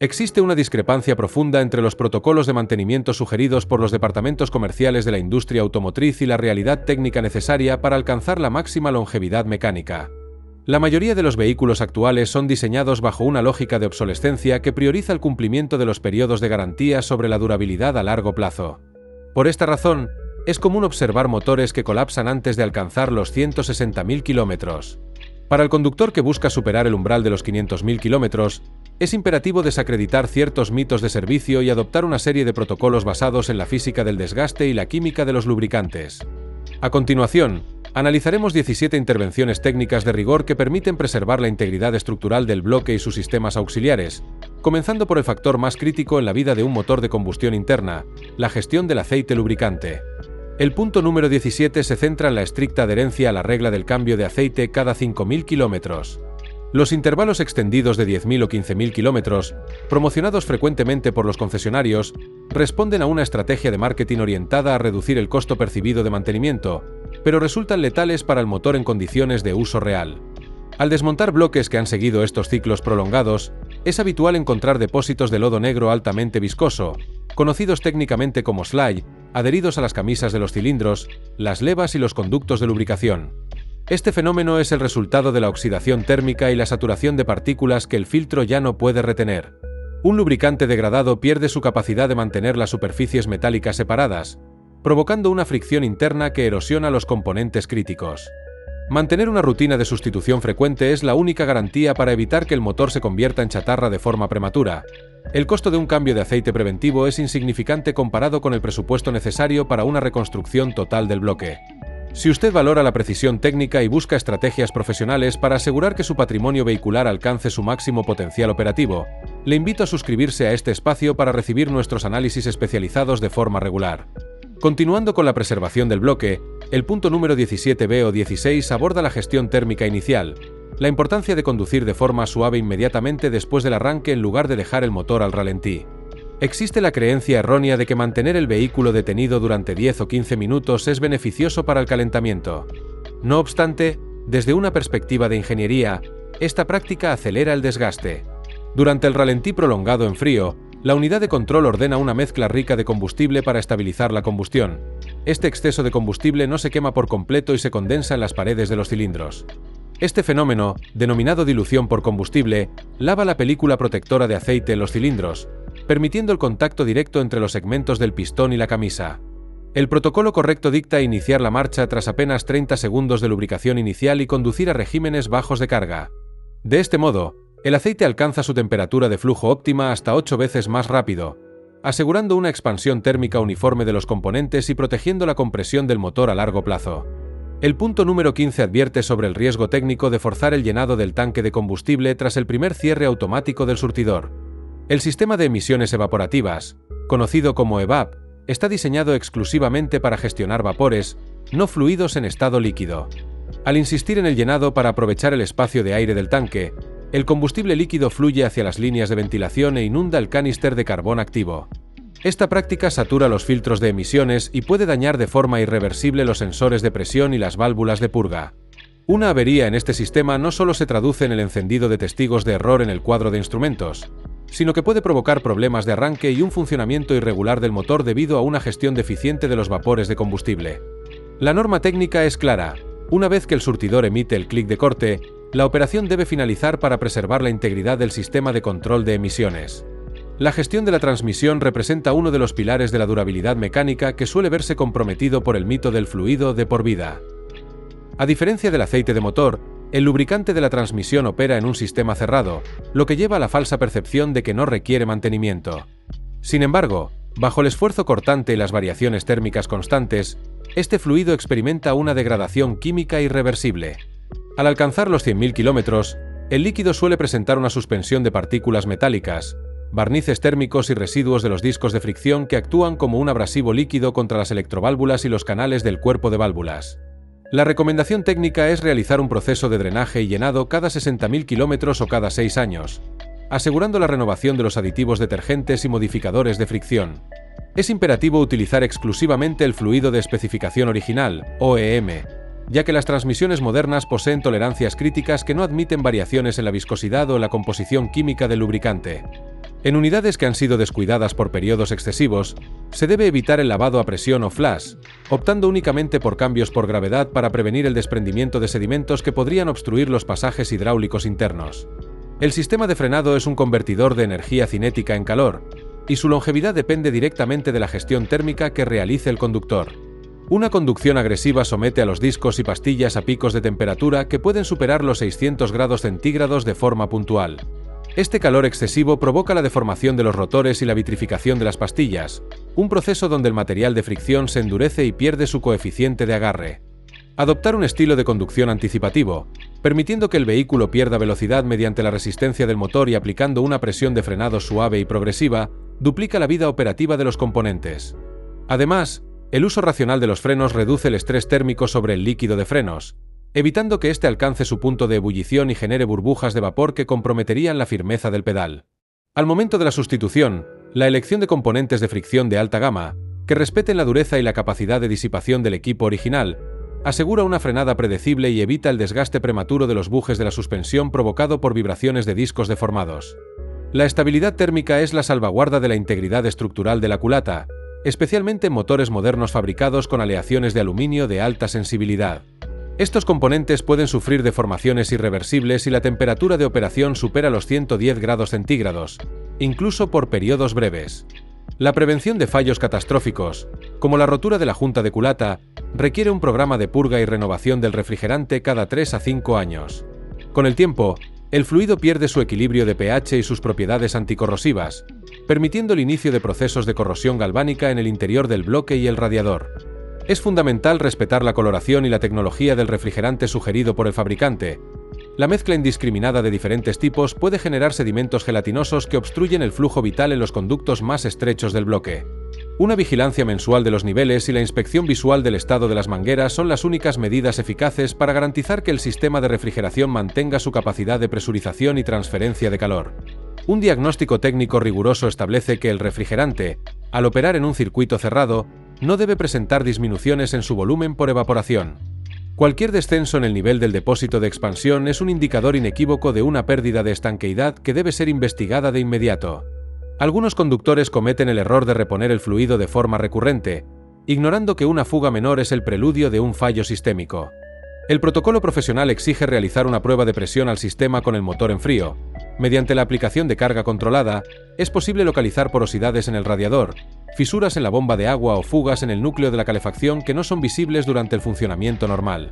Existe una discrepancia profunda entre los protocolos de mantenimiento sugeridos por los departamentos comerciales de la industria automotriz y la realidad técnica necesaria para alcanzar la máxima longevidad mecánica. La mayoría de los vehículos actuales son diseñados bajo una lógica de obsolescencia que prioriza el cumplimiento de los periodos de garantía sobre la durabilidad a largo plazo. Por esta razón, es común observar motores que colapsan antes de alcanzar los 160.000 kilómetros. Para el conductor que busca superar el umbral de los 500.000 kilómetros, es imperativo desacreditar ciertos mitos de servicio y adoptar una serie de protocolos basados en la física del desgaste y la química de los lubricantes. A continuación, analizaremos 17 intervenciones técnicas de rigor que permiten preservar la integridad estructural del bloque y sus sistemas auxiliares, comenzando por el factor más crítico en la vida de un motor de combustión interna, la gestión del aceite lubricante. El punto número 17 se centra en la estricta adherencia a la regla del cambio de aceite cada 5.000 kilómetros. Los intervalos extendidos de 10.000 o 15.000 kilómetros, promocionados frecuentemente por los concesionarios, responden a una estrategia de marketing orientada a reducir el costo percibido de mantenimiento, pero resultan letales para el motor en condiciones de uso real. Al desmontar bloques que han seguido estos ciclos prolongados, es habitual encontrar depósitos de lodo negro altamente viscoso, conocidos técnicamente como sludge, adheridos a las camisas de los cilindros, las levas y los conductos de lubricación. Este fenómeno es el resultado de la oxidación térmica y la saturación de partículas que el filtro ya no puede retener. Un lubricante degradado pierde su capacidad de mantener las superficies metálicas separadas, provocando una fricción interna que erosiona los componentes críticos. Mantener una rutina de sustitución frecuente es la única garantía para evitar que el motor se convierta en chatarra de forma prematura. El costo de un cambio de aceite preventivo es insignificante comparado con el presupuesto necesario para una reconstrucción total del bloque. Si usted valora la precisión técnica y busca estrategias profesionales para asegurar que su patrimonio vehicular alcance su máximo potencial operativo, le invito a suscribirse a este espacio para recibir nuestros análisis especializados de forma regular. Continuando con la preservación del bloque, el punto número 17b o 16 aborda la gestión térmica inicial, la importancia de conducir de forma suave inmediatamente después del arranque en lugar de dejar el motor al ralentí. Existe la creencia errónea de que mantener el vehículo detenido durante 10 o 15 minutos es beneficioso para el calentamiento. No obstante, desde una perspectiva de ingeniería, esta práctica acelera el desgaste. Durante el ralentí prolongado en frío, la unidad de control ordena una mezcla rica de combustible para estabilizar la combustión. Este exceso de combustible no se quema por completo y se condensa en las paredes de los cilindros. Este fenómeno, denominado dilución por combustible, lava la película protectora de aceite en los cilindros, permitiendo el contacto directo entre los segmentos del pistón y la camisa. El protocolo correcto dicta iniciar la marcha tras apenas 30 segundos de lubricación inicial y conducir a regímenes bajos de carga. De este modo, el aceite alcanza su temperatura de flujo óptima hasta 8 veces más rápido, asegurando una expansión térmica uniforme de los componentes y protegiendo la compresión del motor a largo plazo. El punto número 15 advierte sobre el riesgo técnico de forzar el llenado del tanque de combustible tras el primer cierre automático del surtidor. El sistema de emisiones evaporativas, conocido como EVAP, está diseñado exclusivamente para gestionar vapores, no fluidos en estado líquido. Al insistir en el llenado para aprovechar el espacio de aire del tanque, el combustible líquido fluye hacia las líneas de ventilación e inunda el cánister de carbón activo. Esta práctica satura los filtros de emisiones y puede dañar de forma irreversible los sensores de presión y las válvulas de purga. Una avería en este sistema no solo se traduce en el encendido de testigos de error en el cuadro de instrumentos, sino que puede provocar problemas de arranque y un funcionamiento irregular del motor debido a una gestión deficiente de los vapores de combustible. La norma técnica es clara. Una vez que el surtidor emite el clic de corte, la operación debe finalizar para preservar la integridad del sistema de control de emisiones. La gestión de la transmisión representa uno de los pilares de la durabilidad mecánica que suele verse comprometido por el mito del fluido de por vida. A diferencia del aceite de motor, el lubricante de la transmisión opera en un sistema cerrado, lo que lleva a la falsa percepción de que no requiere mantenimiento. Sin embargo, bajo el esfuerzo cortante y las variaciones térmicas constantes, este fluido experimenta una degradación química irreversible. Al alcanzar los 100.000 kilómetros, el líquido suele presentar una suspensión de partículas metálicas, barnices térmicos y residuos de los discos de fricción que actúan como un abrasivo líquido contra las electroválvulas y los canales del cuerpo de válvulas. La recomendación técnica es realizar un proceso de drenaje y llenado cada 60.000 kilómetros o cada 6 años, asegurando la renovación de los aditivos detergentes y modificadores de fricción. Es imperativo utilizar exclusivamente el fluido de especificación original, OEM, ya que las transmisiones modernas poseen tolerancias críticas que no admiten variaciones en la viscosidad o en la composición química del lubricante. En unidades que han sido descuidadas por periodos excesivos, se debe evitar el lavado a presión o flash, optando únicamente por cambios por gravedad para prevenir el desprendimiento de sedimentos que podrían obstruir los pasajes hidráulicos internos. El sistema de frenado es un convertidor de energía cinética en calor, y su longevidad depende directamente de la gestión térmica que realice el conductor. Una conducción agresiva somete a los discos y pastillas a picos de temperatura que pueden superar los 600 grados centígrados de forma puntual. Este calor excesivo provoca la deformación de los rotores y la vitrificación de las pastillas, un proceso donde el material de fricción se endurece y pierde su coeficiente de agarre. Adoptar un estilo de conducción anticipativo, permitiendo que el vehículo pierda velocidad mediante la resistencia del motor y aplicando una presión de frenado suave y progresiva, duplica la vida operativa de los componentes. Además, el uso racional de los frenos reduce el estrés térmico sobre el líquido de frenos, evitando que éste alcance su punto de ebullición y genere burbujas de vapor que comprometerían la firmeza del pedal. Al momento de la sustitución, la elección de componentes de fricción de alta gama, que respeten la dureza y la capacidad de disipación del equipo original, asegura una frenada predecible y evita el desgaste prematuro de los bujes de la suspensión provocado por vibraciones de discos deformados. La estabilidad térmica es la salvaguarda de la integridad estructural de la culata, especialmente en motores modernos fabricados con aleaciones de aluminio de alta sensibilidad. Estos componentes pueden sufrir deformaciones irreversibles si la temperatura de operación supera los 110 grados centígrados, incluso por periodos breves. La prevención de fallos catastróficos, como la rotura de la junta de culata, requiere un programa de purga y renovación del refrigerante cada 3 a 5 años. Con el tiempo, el fluido pierde su equilibrio de pH y sus propiedades anticorrosivas, permitiendo el inicio de procesos de corrosión galvánica en el interior del bloque y el radiador. Es fundamental respetar la coloración y la tecnología del refrigerante sugerido por el fabricante. La mezcla indiscriminada de diferentes tipos puede generar sedimentos gelatinosos que obstruyen el flujo vital en los conductos más estrechos del bloque. Una vigilancia mensual de los niveles y la inspección visual del estado de las mangueras son las únicas medidas eficaces para garantizar que el sistema de refrigeración mantenga su capacidad de presurización y transferencia de calor. Un diagnóstico técnico riguroso establece que el refrigerante, al operar en un circuito cerrado, no debe presentar disminuciones en su volumen por evaporación. Cualquier descenso en el nivel del depósito de expansión es un indicador inequívoco de una pérdida de estanqueidad que debe ser investigada de inmediato. Algunos conductores cometen el error de reponer el fluido de forma recurrente, ignorando que una fuga menor es el preludio de un fallo sistémico. El protocolo profesional exige realizar una prueba de presión al sistema con el motor en frío. Mediante la aplicación de carga controlada, es posible localizar porosidades en el radiador, fisuras en la bomba de agua o fugas en el núcleo de la calefacción que no son visibles durante el funcionamiento normal.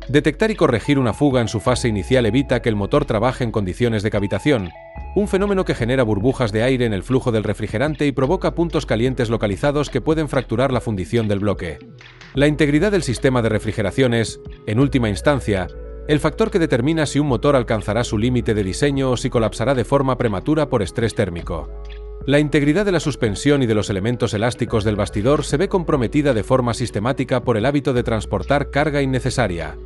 Detectar y corregir una fuga en su fase inicial evita que el motor trabaje en condiciones de cavitación, un fenómeno que genera burbujas de aire en el flujo del refrigerante y provoca puntos calientes localizados que pueden fracturar la fundición del bloque. La integridad del sistema de refrigeración es, en última instancia, el factor que determina si un motor alcanzará su límite de diseño o si colapsará de forma prematura por estrés térmico. La integridad de la suspensión y de los elementos elásticos del bastidor se ve comprometida de forma sistemática por el hábito de transportar carga innecesaria.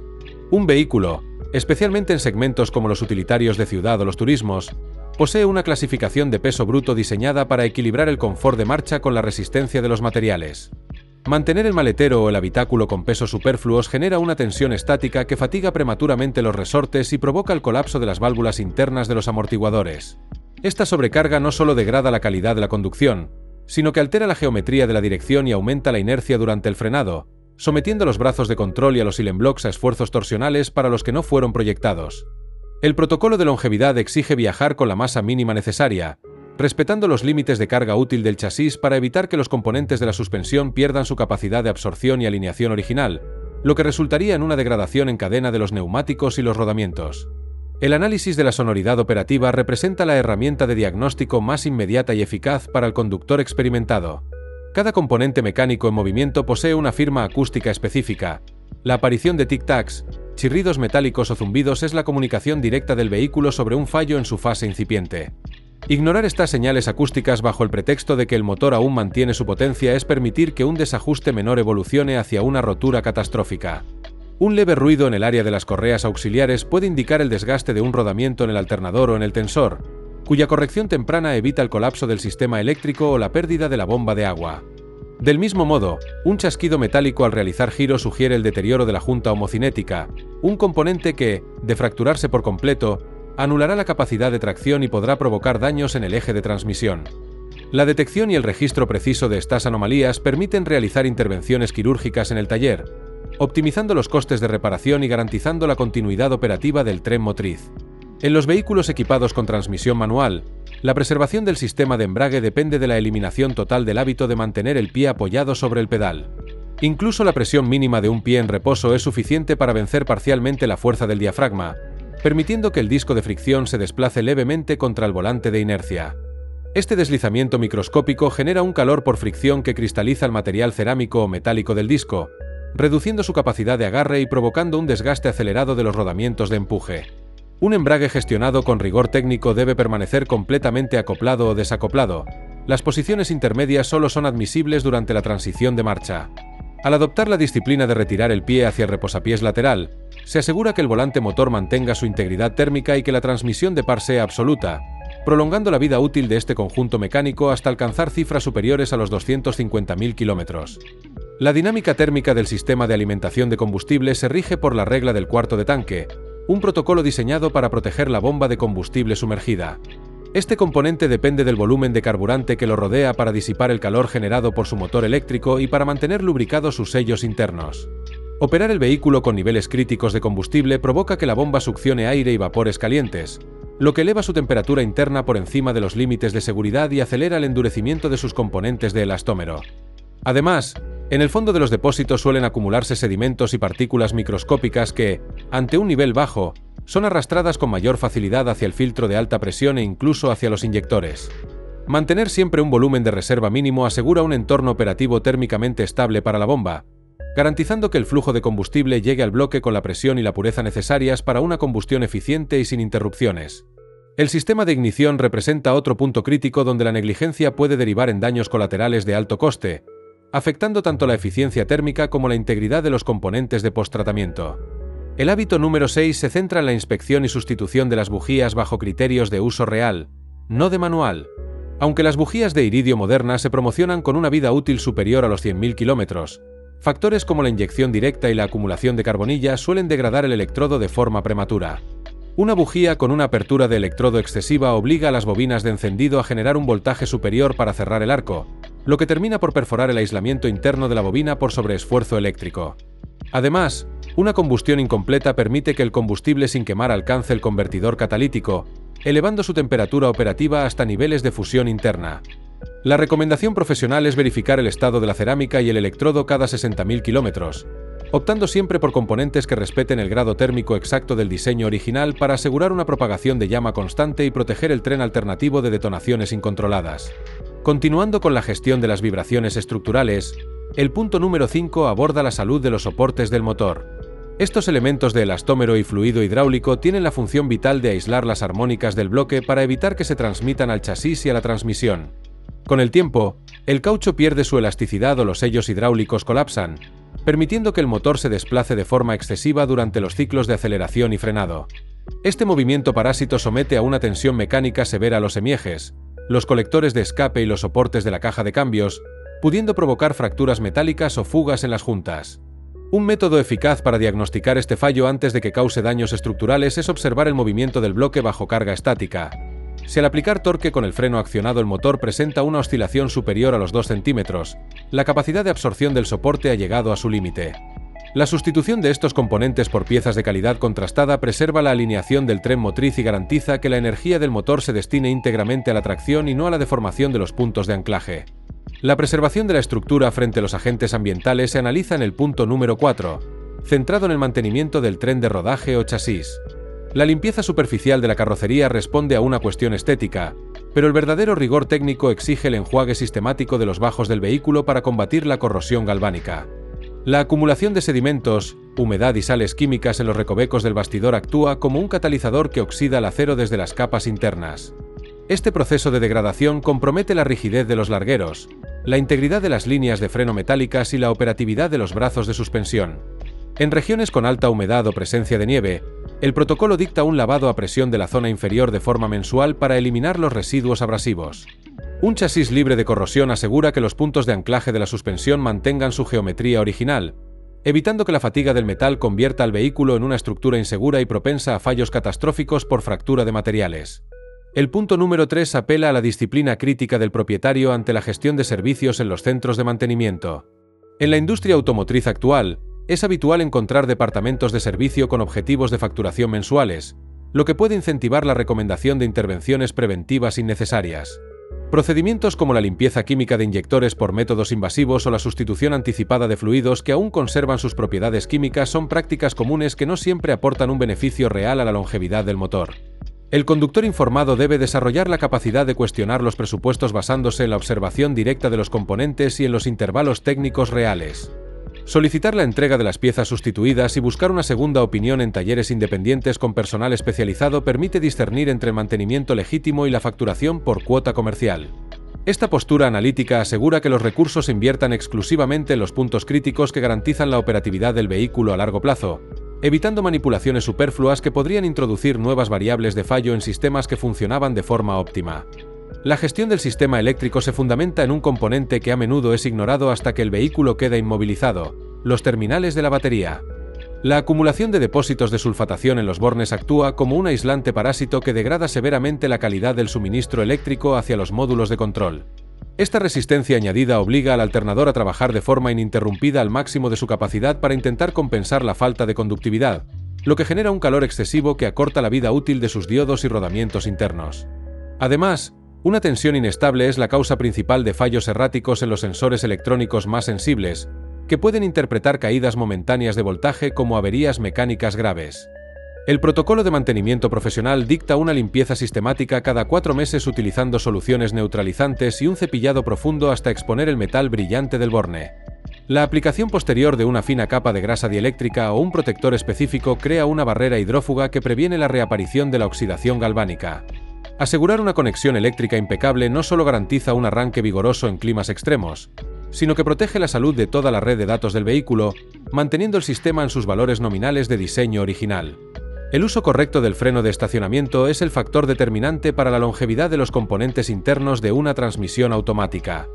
Un vehículo, especialmente en segmentos como los utilitarios de ciudad o los turismos, posee una clasificación de peso bruto diseñada para equilibrar el confort de marcha con la resistencia de los materiales. Mantener el maletero o el habitáculo con pesos superfluos genera una tensión estática que fatiga prematuramente los resortes y provoca el colapso de las válvulas internas de los amortiguadores. Esta sobrecarga no solo degrada la calidad de la conducción, sino que altera la geometría de la dirección y aumenta la inercia durante el frenado, sometiendo los brazos de control y a los silenblocks a esfuerzos torsionales para los que no fueron proyectados. El protocolo de longevidad exige viajar con la masa mínima necesaria, respetando los límites de carga útil del chasis para evitar que los componentes de la suspensión pierdan su capacidad de absorción y alineación original, lo que resultaría en una degradación en cadena de los neumáticos y los rodamientos. El análisis de la sonoridad operativa representa la herramienta de diagnóstico más inmediata y eficaz para el conductor experimentado. Cada componente mecánico en movimiento posee una firma acústica específica. La aparición de tic-tacs, chirridos metálicos o zumbidos es la comunicación directa del vehículo sobre un fallo en su fase incipiente. Ignorar estas señales acústicas bajo el pretexto de que el motor aún mantiene su potencia es permitir que un desajuste menor evolucione hacia una rotura catastrófica. Un leve ruido en el área de las correas auxiliares puede indicar el desgaste de un rodamiento en el alternador o en el tensor, cuya corrección temprana evita el colapso del sistema eléctrico o la pérdida de la bomba de agua. Del mismo modo, un chasquido metálico al realizar giros sugiere el deterioro de la junta homocinética, un componente que, de fracturarse por completo, anulará la capacidad de tracción y podrá provocar daños en el eje de transmisión. La detección y el registro preciso de estas anomalías permiten realizar intervenciones quirúrgicas en el taller, optimizando los costes de reparación y garantizando la continuidad operativa del tren motriz. En los vehículos equipados con transmisión manual, la preservación del sistema de embrague depende de la eliminación total del hábito de mantener el pie apoyado sobre el pedal. Incluso la presión mínima de un pie en reposo es suficiente para vencer parcialmente la fuerza del diafragma, permitiendo que el disco de fricción se desplace levemente contra el volante de inercia. Este deslizamiento microscópico genera un calor por fricción que cristaliza el material cerámico o metálico del disco, reduciendo su capacidad de agarre y provocando un desgaste acelerado de los rodamientos de empuje. Un embrague gestionado con rigor técnico debe permanecer completamente acoplado o desacoplado. Las posiciones intermedias solo son admisibles durante la transición de marcha. Al adoptar la disciplina de retirar el pie hacia el reposapiés lateral, se asegura que el volante motor mantenga su integridad térmica y que la transmisión de par sea absoluta, prolongando la vida útil de este conjunto mecánico hasta alcanzar cifras superiores a los 250.000 kilómetros. La dinámica térmica del sistema de alimentación de combustible se rige por la regla del cuarto de tanque, un protocolo diseñado para proteger la bomba de combustible sumergida. Este componente depende del volumen de carburante que lo rodea para disipar el calor generado por su motor eléctrico y para mantener lubricados sus sellos internos. Operar el vehículo con niveles críticos de combustible provoca que la bomba succione aire y vapores calientes, lo que eleva su temperatura interna por encima de los límites de seguridad y acelera el endurecimiento de sus componentes de elastómero. Además, en el fondo de los depósitos suelen acumularse sedimentos y partículas microscópicas que, ante un nivel bajo, son arrastradas con mayor facilidad hacia el filtro de alta presión e incluso hacia los inyectores. Mantener siempre un volumen de reserva mínimo asegura un entorno operativo térmicamente estable para la bomba, garantizando que el flujo de combustible llegue al bloque con la presión y la pureza necesarias para una combustión eficiente y sin interrupciones. El sistema de ignición representa otro punto crítico donde la negligencia puede derivar en daños colaterales de alto coste, afectando tanto la eficiencia térmica como la integridad de los componentes de posttratamiento. El hábito número 6 se centra en la inspección y sustitución de las bujías bajo criterios de uso real, no de manual. Aunque las bujías de iridio modernas se promocionan con una vida útil superior a los 100.000 kilómetros, factores como la inyección directa y la acumulación de carbonilla suelen degradar el electrodo de forma prematura. Una bujía con una apertura de electrodo excesiva obliga a las bobinas de encendido a generar un voltaje superior para cerrar el arco, lo que termina por perforar el aislamiento interno de la bobina por sobreesfuerzo eléctrico. Además, una combustión incompleta permite que el combustible sin quemar alcance el convertidor catalítico, elevando su temperatura operativa hasta niveles de fusión interna. La recomendación profesional es verificar el estado de la cerámica y el electrodo cada 60.000 kilómetros, optando siempre por componentes que respeten el grado térmico exacto del diseño original para asegurar una propagación de llama constante y proteger el tren alternativo de detonaciones incontroladas. Continuando con la gestión de las vibraciones estructurales, el punto número 5 aborda la salud de los soportes del motor. Estos elementos de elastómero y fluido hidráulico tienen la función vital de aislar las armónicas del bloque para evitar que se transmitan al chasis y a la transmisión. Con el tiempo, el caucho pierde su elasticidad o los sellos hidráulicos colapsan, permitiendo que el motor se desplace de forma excesiva durante los ciclos de aceleración y frenado. Este movimiento parásito somete a una tensión mecánica severa a los semiejes, los colectores de escape y los soportes de la caja de cambios, pudiendo provocar fracturas metálicas o fugas en las juntas. Un método eficaz para diagnosticar este fallo antes de que cause daños estructurales es observar el movimiento del bloque bajo carga estática. Si al aplicar torque con el freno accionado el motor presenta una oscilación superior a los 2 centímetros, la capacidad de absorción del soporte ha llegado a su límite. La sustitución de estos componentes por piezas de calidad contrastada preserva la alineación del tren motriz y garantiza que la energía del motor se destine íntegramente a la tracción y no a la deformación de los puntos de anclaje. La preservación de la estructura frente a los agentes ambientales se analiza en el punto número 4, centrado en el mantenimiento del tren de rodaje o chasis. La limpieza superficial de la carrocería responde a una cuestión estética, pero el verdadero rigor técnico exige el enjuague sistemático de los bajos del vehículo para combatir la corrosión galvánica. La acumulación de sedimentos, humedad y sales químicas en los recovecos del bastidor actúa como un catalizador que oxida el acero desde las capas internas. Este proceso de degradación compromete la rigidez de los largueros, la integridad de las líneas de freno metálicas y la operatividad de los brazos de suspensión. En regiones con alta humedad o presencia de nieve, el protocolo dicta un lavado a presión de la zona inferior de forma mensual para eliminar los residuos abrasivos. Un chasis libre de corrosión asegura que los puntos de anclaje de la suspensión mantengan su geometría original, evitando que la fatiga del metal convierta al vehículo en una estructura insegura y propensa a fallos catastróficos por fractura de materiales. El punto número 3 apela a la disciplina crítica del propietario ante la gestión de servicios en los centros de mantenimiento. En la industria automotriz actual, es habitual encontrar departamentos de servicio con objetivos de facturación mensuales, lo que puede incentivar la recomendación de intervenciones preventivas innecesarias. Procedimientos como la limpieza química de inyectores por métodos invasivos o la sustitución anticipada de fluidos que aún conservan sus propiedades químicas son prácticas comunes que no siempre aportan un beneficio real a la longevidad del motor. El conductor informado debe desarrollar la capacidad de cuestionar los presupuestos basándose en la observación directa de los componentes y en los intervalos técnicos reales. Solicitar la entrega de las piezas sustituidas y buscar una segunda opinión en talleres independientes con personal especializado permite discernir entre el mantenimiento legítimo y la facturación por cuota comercial. Esta postura analítica asegura que los recursos se inviertan exclusivamente en los puntos críticos que garantizan la operatividad del vehículo a largo plazo, evitando manipulaciones superfluas que podrían introducir nuevas variables de fallo en sistemas que funcionaban de forma óptima. La gestión del sistema eléctrico se fundamenta en un componente que a menudo es ignorado hasta que el vehículo queda inmovilizado: los terminales de la batería. La acumulación de depósitos de sulfatación en los bornes actúa como un aislante parásito que degrada severamente la calidad del suministro eléctrico hacia los módulos de control. Esta resistencia añadida obliga al alternador a trabajar de forma ininterrumpida al máximo de su capacidad para intentar compensar la falta de conductividad, lo que genera un calor excesivo que acorta la vida útil de sus diodos y rodamientos internos. Además, una tensión inestable es la causa principal de fallos erráticos en los sensores electrónicos más sensibles, que pueden interpretar caídas momentáneas de voltaje como averías mecánicas graves. El protocolo de mantenimiento profesional dicta una limpieza sistemática cada 4 meses utilizando soluciones neutralizantes y un cepillado profundo hasta exponer el metal brillante del borne. La aplicación posterior de una fina capa de grasa dieléctrica o un protector específico crea una barrera hidrófuga que previene la reaparición de la oxidación galvánica. Asegurar una conexión eléctrica impecable no solo garantiza un arranque vigoroso en climas extremos, sino que protege la salud de toda la red de datos del vehículo, manteniendo el sistema en sus valores nominales de diseño original. El uso correcto del freno de estacionamiento es el factor determinante para la longevidad de los componentes internos de una transmisión automática.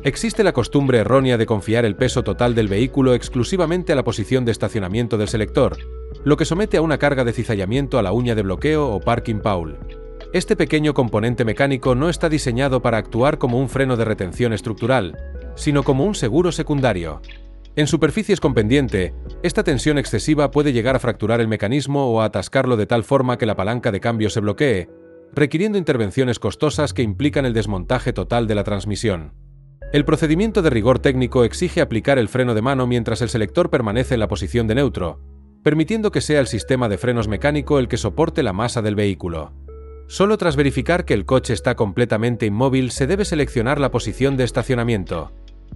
Existe la costumbre errónea de confiar el peso total del vehículo exclusivamente a la posición de estacionamiento del selector, lo que somete a una carga de cizallamiento a la uña de bloqueo o parking pole. Este pequeño componente mecánico no está diseñado para actuar como un freno de retención estructural, sino como un seguro secundario. En superficies con pendiente, esta tensión excesiva puede llegar a fracturar el mecanismo o a atascarlo de tal forma que la palanca de cambio se bloquee, requiriendo intervenciones costosas que implican el desmontaje total de la transmisión. El procedimiento de rigor técnico exige aplicar el freno de mano mientras el selector permanece en la posición de neutro, permitiendo que sea el sistema de frenos mecánico el que soporte la masa del vehículo. Solo tras verificar que el coche está completamente inmóvil se debe seleccionar la posición de estacionamiento.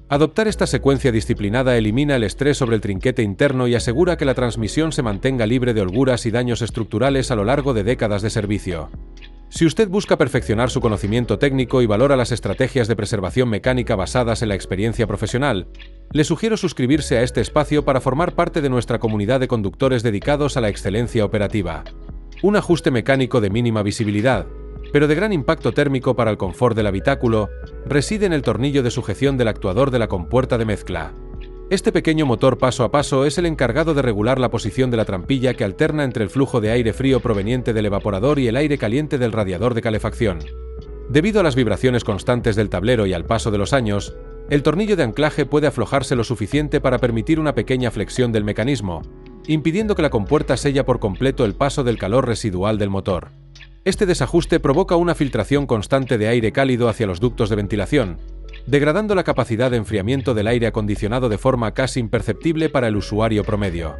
Adoptar esta secuencia disciplinada elimina el estrés sobre el trinquete interno y asegura que la transmisión se mantenga libre de holguras y daños estructurales a lo largo de décadas de servicio. Si usted busca perfeccionar su conocimiento técnico y valora las estrategias de preservación mecánica basadas en la experiencia profesional, le sugiero suscribirse a este espacio para formar parte de nuestra comunidad de conductores dedicados a la excelencia operativa. Un ajuste mecánico de mínima visibilidad, pero de gran impacto térmico para el confort del habitáculo, reside en el tornillo de sujeción del actuador de la compuerta de mezcla. Este pequeño motor paso a paso es el encargado de regular la posición de la trampilla que alterna entre el flujo de aire frío proveniente del evaporador y el aire caliente del radiador de calefacción. Debido a las vibraciones constantes del tablero y al paso de los años, el tornillo de anclaje puede aflojarse lo suficiente para permitir una pequeña flexión del mecanismo, impidiendo que la compuerta sella por completo el paso del calor residual del motor. Este desajuste provoca una filtración constante de aire cálido hacia los ductos de ventilación, degradando la capacidad de enfriamiento del aire acondicionado de forma casi imperceptible para el usuario promedio.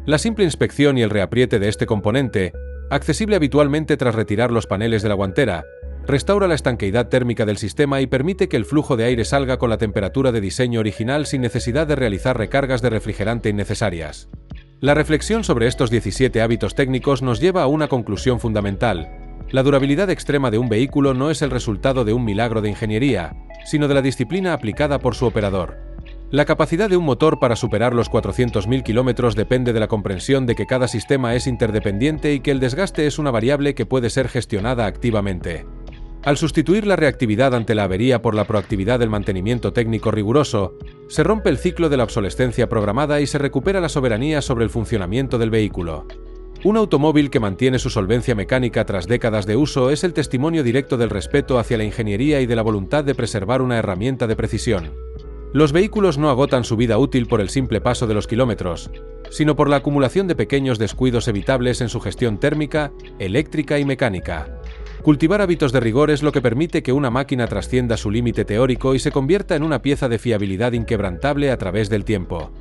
La simple inspección y el reapriete de este componente, accesible habitualmente tras retirar los paneles de la guantera, restaura la estanqueidad térmica del sistema y permite que el flujo de aire salga con la temperatura de diseño original sin necesidad de realizar recargas de refrigerante innecesarias. La reflexión sobre estos 17 hábitos técnicos nos lleva a una conclusión fundamental. La durabilidad extrema de un vehículo no es el resultado de un milagro de ingeniería, sino de la disciplina aplicada por su operador. La capacidad de un motor para superar los 400.000 kilómetros depende de la comprensión de que cada sistema es interdependiente y que el desgaste es una variable que puede ser gestionada activamente. Al sustituir la reactividad ante la avería por la proactividad del mantenimiento técnico riguroso, se rompe el ciclo de la obsolescencia programada y se recupera la soberanía sobre el funcionamiento del vehículo. Un automóvil que mantiene su solvencia mecánica tras décadas de uso es el testimonio directo del respeto hacia la ingeniería y de la voluntad de preservar una herramienta de precisión. Los vehículos no agotan su vida útil por el simple paso de los kilómetros, sino por la acumulación de pequeños descuidos evitables en su gestión térmica, eléctrica y mecánica. Cultivar hábitos de rigor es lo que permite que una máquina trascienda su límite teórico y se convierta en una pieza de fiabilidad inquebrantable a través del tiempo.